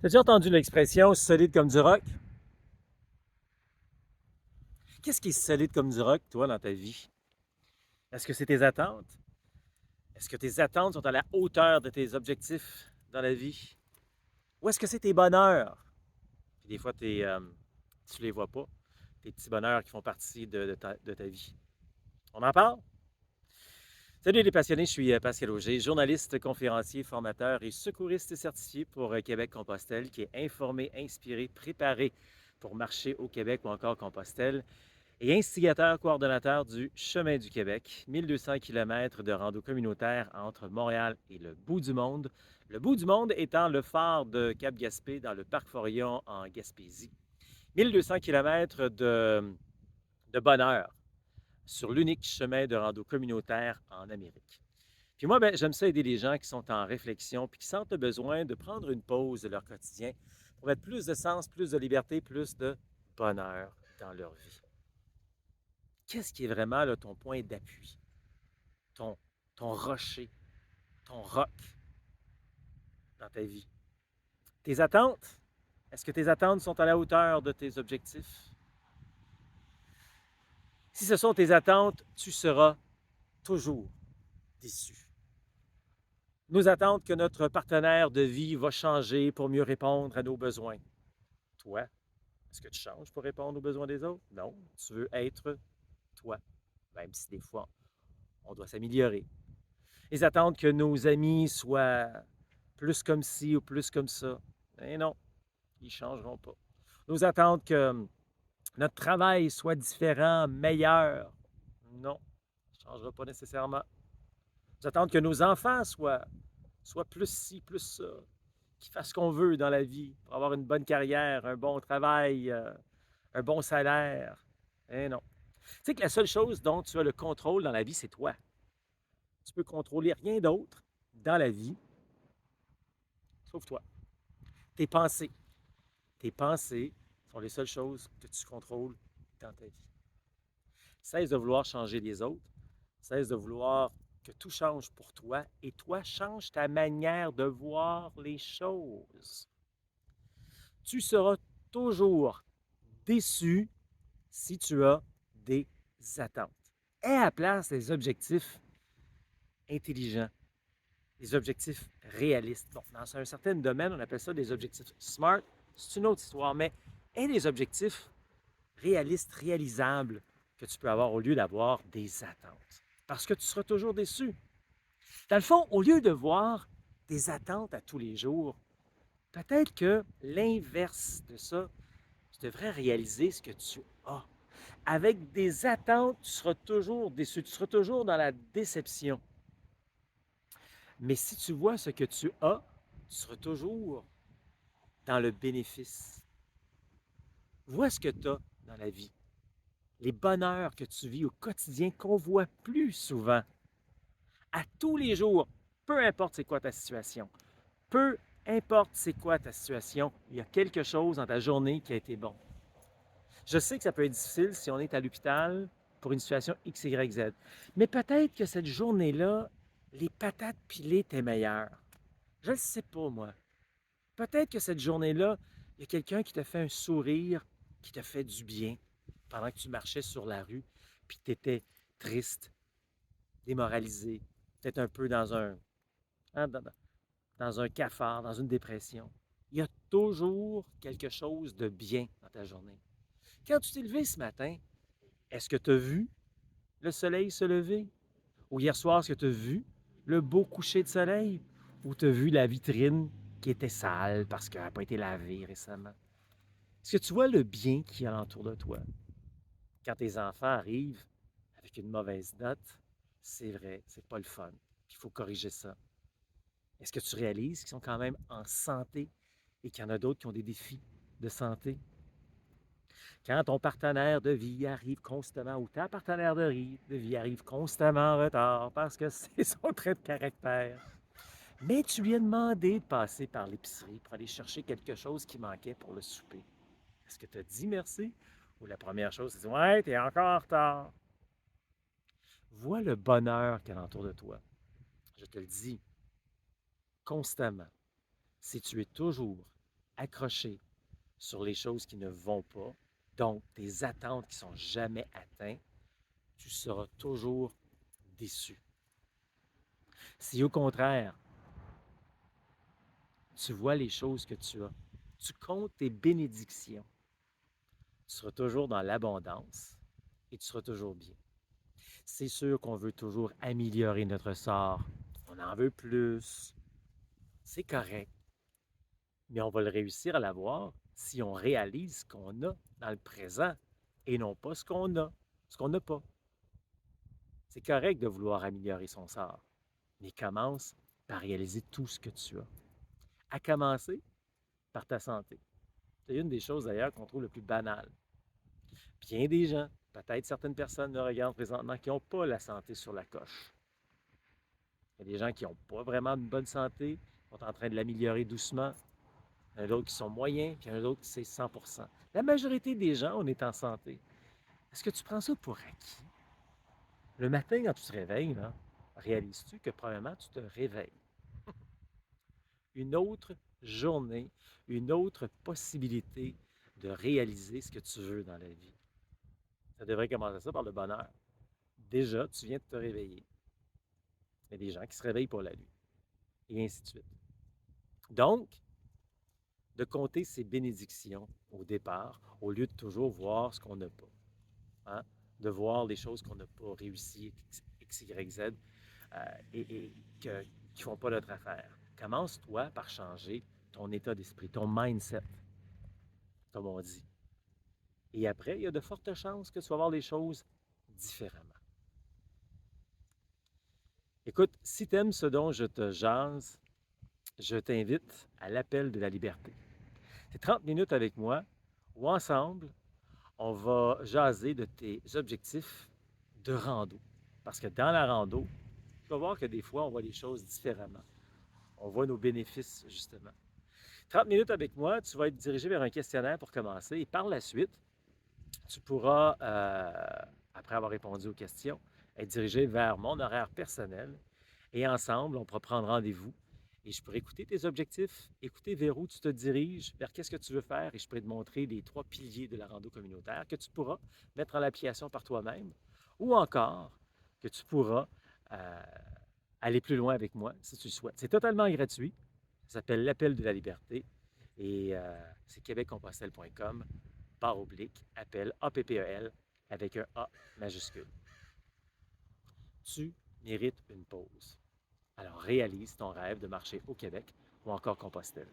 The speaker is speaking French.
As-tu entendu l'expression solide comme du roc? Qu'est-ce qui est solide comme du roc, toi, dans ta vie? Est-ce que c'est tes attentes? Est-ce que tes attentes sont à la hauteur de tes objectifs dans la vie? Ou est-ce que c'est tes bonheurs? Puis des fois, tu les vois pas, tes petits bonheurs qui font partie de ta vie. On en parle? Salut les passionnés, je suis Pascal Auger, journaliste, conférencier, formateur et secouriste certifié pour Québec-Compostelle, qui est informé, inspiré, préparé pour marcher au Québec ou encore Compostelle, et instigateur coordonnateur du Chemin du Québec, 1200 km de rando communautaire entre Montréal et le bout du monde. Le bout du monde étant le phare de Cap-Gaspé dans le parc Forillon en Gaspésie. 1200 km de bonheur sur l'unique chemin de rando communautaire en Amérique. Puis moi, ben, j'aime ça aider les gens qui sont en réflexion puis qui sentent le besoin de prendre une pause de leur quotidien pour mettre plus de sens, plus de liberté, plus de bonheur dans leur vie. Qu'est-ce qui est vraiment là, ton point d'appui, ton, ton rocher, ton roc dans ta vie? Tes attentes? Est-ce que tes attentes sont à la hauteur de tes objectifs? Si ce sont tes attentes, tu seras toujours déçu. Nous attendons que notre partenaire de vie va changer pour mieux répondre à nos besoins. Toi, est-ce que tu changes pour répondre aux besoins des autres? Non, tu veux être toi, même si des fois, on doit s'améliorer. Ils attendent que nos amis soient plus comme ci ou plus comme ça. Mais non, ils ne changeront pas. Nous attendent que notre travail soit différent, meilleur. Non, ça ne changera pas nécessairement. Nous attendent que nos enfants soient plus ci, plus ça, qu'ils fassent ce qu'on veut dans la vie pour avoir une bonne carrière, un bon travail, un bon salaire. Eh non. Tu sais que la seule chose dont tu as le contrôle dans la vie, c'est toi. Tu peux contrôler rien d'autre dans la vie, sauf toi. Tes pensées. Tes pensées sont les seules choses que tu contrôles dans ta vie. Cesse de vouloir changer les autres. Cesse de vouloir que tout change pour toi et toi, change ta manière de voir les choses. Tu seras toujours déçu si tu as des attentes. Aie à la place des objectifs intelligents, des objectifs réalistes. Bon, dans un certain domaine, on appelle ça des objectifs SMART. C'est une autre histoire, mais aie des objectifs réalistes, réalisables que tu peux avoir au lieu d'avoir des attentes. Parce que tu seras toujours déçu. Dans le fond, au lieu de voir des attentes à tous les jours, peut-être que l'inverse de ça, tu devrais réaliser ce que tu as. Avec des attentes, tu seras toujours déçu, tu seras toujours dans la déception. Mais si tu vois ce que tu as, tu seras toujours dans le bénéfice. Vois ce que tu as dans la vie. Les bonheurs que tu vis au quotidien qu'on voit plus souvent. À tous les jours, peu importe c'est quoi ta situation, peu importe c'est quoi ta situation, il y a quelque chose dans ta journée qui a été bon. Je sais que ça peut être difficile si on est à l'hôpital pour une situation X, Y, Z. Mais peut-être que cette journée-là, les patates pilées étaient meilleures. Je ne sais pas, moi. Peut-être que cette journée-là, il y a quelqu'un qui t'a fait un sourire, qui t'a fait du bien pendant que tu marchais sur la rue, puis que tu étais triste, démoralisé, peut-être un peu hein, dans un cafard, dans une dépression. Il y a toujours quelque chose de bien dans ta journée. Quand tu t'es levé ce matin, est-ce que tu as vu le soleil se lever? Ou hier soir, est-ce que tu as vu le beau coucher de soleil? Ou tu as vu la vitrine qui était sale parce qu'elle n'a pas été lavée récemment? Est-ce que tu vois le bien qui est alentour de toi? Quand tes enfants arrivent avec une mauvaise note, c'est vrai, c'est pas le fun. Il faut corriger ça. Est-ce que tu réalises qu'ils sont quand même en santé et qu'il y en a d'autres qui ont des défis de santé? Quand ton partenaire de vie arrive constamment ou ta partenaire de vie arrive constamment en retard parce que c'est son trait de caractère, mais tu lui as demandé de passer par l'épicerie pour aller chercher quelque chose qui manquait pour le souper. Est-ce que tu as dit merci? Ou la première chose, c'est ouais, t'es encore en retard. Vois le bonheur qu'il y a autour de toi. Je te le dis constamment. Si tu es toujours accroché sur les choses qui ne vont pas, donc des attentes qui ne sont jamais atteintes, tu seras toujours déçu. Si au contraire, tu vois les choses que tu as, tu comptes tes bénédictions, tu seras toujours dans l'abondance et tu seras toujours bien. C'est sûr qu'on veut toujours améliorer notre sort. On en veut plus. C'est correct. Mais on va le réussir à l'avoir si on réalise ce qu'on a dans le présent et non pas ce qu'on n'a pas. C'est correct de vouloir améliorer son sort, mais commence par réaliser tout ce que tu as. À commencer par ta santé. C'est une des choses d'ailleurs qu'on trouve le plus banale. Bien des gens, peut-être certaines personnes me regardent présentement qui n'ont pas la santé sur la coche. Il y a des gens qui n'ont pas vraiment de bonne santé, sont en train de l'améliorer doucement. Il y en a d'autres qui sont moyens, puis il y en a d'autres qui c'est 100%. La majorité des gens, on est en santé. Est-ce que tu prends ça pour acquis? Le matin, quand tu te réveilles, là, réalises-tu que probablement tu te réveilles? Une autre journée, une autre possibilité de réaliser ce que tu veux dans la vie. Ça devrait commencer ça par le bonheur. Déjà, tu viens de te réveiller. Il y a des gens qui se réveillent pour la nuit. Et ainsi de suite. Donc, de compter ses bénédictions au départ, au lieu de toujours voir ce qu'on n'a pas. Hein? De voir les choses qu'on n'a pas réussi, X, Y, Z, et qui ne font pas notre affaire. Commence, toi, par changer ton état d'esprit, ton mindset, comme on dit. Et après, il y a de fortes chances que tu vas voir les choses différemment. Écoute, si tu aimes ce dont je te jase, je t'invite à l'appel de la liberté. C'est 30 minutes avec moi où ensemble, on va jaser de tes objectifs de rando. Parce que dans la rando, tu vas voir que des fois, on voit les choses différemment. On voit nos bénéfices, justement. 30 minutes avec moi, tu vas être dirigé vers un questionnaire pour commencer. Et par la suite, tu pourras, après avoir répondu aux questions, être dirigé vers mon horaire personnel. Et ensemble, on pourra prendre rendez-vous. Et je pourrai écouter tes objectifs, écouter vers où tu te diriges, vers qu'est-ce que tu veux faire. Et je pourrai te montrer les 3 piliers de la rando communautaire que tu pourras mettre en application par toi-même. Ou encore que tu pourras aller plus loin avec moi si tu le souhaites. C'est totalement gratuit. Ça s'appelle l'Appel de la liberté. Et c'est québeccompostelle.com, barre oblique, appel, APPEL, avec un A majuscule. Tu mérites une pause. Alors réalise ton rêve de marcher au Québec ou encore Compostelle.